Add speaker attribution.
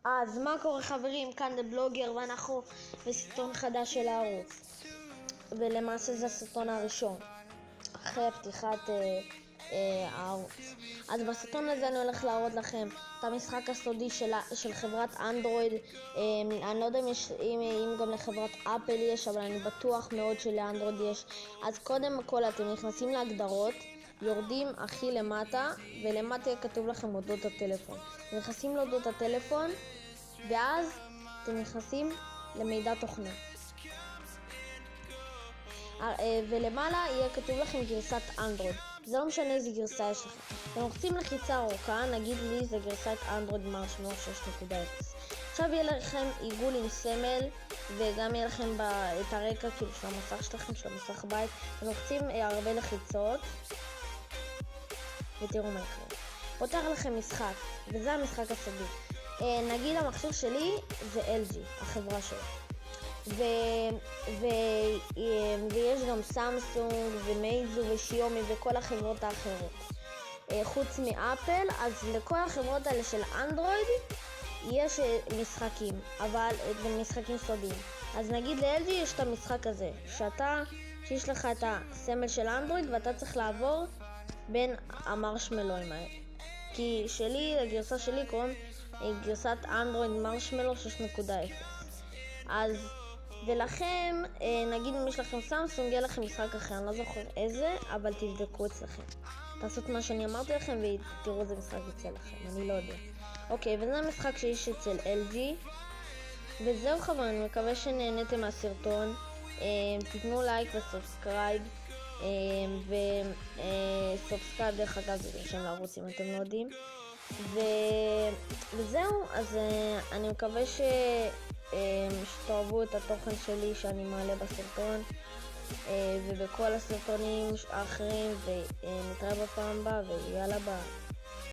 Speaker 1: אז מה קורה חברים? כאן דה בלוגר ואנחנו בסרטון חדש של הערוץ, ולמעשה זה הסרטון הראשון אחרי פתיחת הערוץ. אז בסרטון הזה אני הולך להראות לכם את המשחק הסודי של חברת אנדרואיד. אני לא יודע אם גם לחברת אפל יש, אבל אני בטוח מאוד שלאנדרואיד יש. אז קודם כל אתם נכנסים להגדרות, יורדים הכי למטה, ולמטה יהיה כתוב לכם אודות הטלפון. אתם נכנסים לאודות הטלפון, ואז אתם נכנסים למידע תוכנה, ולמעלה יהיה כתוב לכם גרסת אנדרואיד. זה לא משנה איזה גרסה יש לכם. אתם לוחצים לחיצה ארוכה, נגיד לי זה גרסת אנדרואיד מרשמלו 6.0. עכשיו יהיה לכם עיגול עם סמל, וגם יהיה לכם את הרקע כאילו של המסך שלכם, של המסך בית. אתם לוחצים הרבה לחיצות ותראו מה יקרה. פותח לכם משחק, וזה המשחק הסודי. נגיד המכשיר שלי זה LG, החברה שלו. ויש גם סמסונג ומייזו ושיומי וכל החברות האחרות. חוץ מאפל, אז לכל החברות האלה של אנדרואיד יש משחקים, אבל זה משחקים סודיים. אז נגיד ל-LG יש את המשחק הזה, שיש לך את הסמל של אנדרואיד ואתה צריך לעבור בין המרשמלואים האלה. כי שלי, הגרסה שלי קוראים גרסת אנדרואיד מרשמלו 6.0. אז ולכם, נגיד אם יש לכם סמסונג, יהיה לכם משחק אחר, אני לא זוכר איזה, אבל תבדקו אצלכם. תעשו את מה שאני אמרתי לכם ותראו איזה משחק יצא לכם, אני לא יודע. אוקיי, וזה המשחק שיש אצל LG. וזהו חברים, אני מקווה שנהניתם מהסרטון. תיתנו לייק וסובסקרייב. וסובסקרייב דרך אגב זה שם לערוץ אם אתם לא יודעים. וזהו, אז אני מקווה שתאהבו את התוכן שלי שאני מעלה בסרטון ובכל הסרטונים האחרים, ונתראה בפעם הבאה, ויאללה ביי.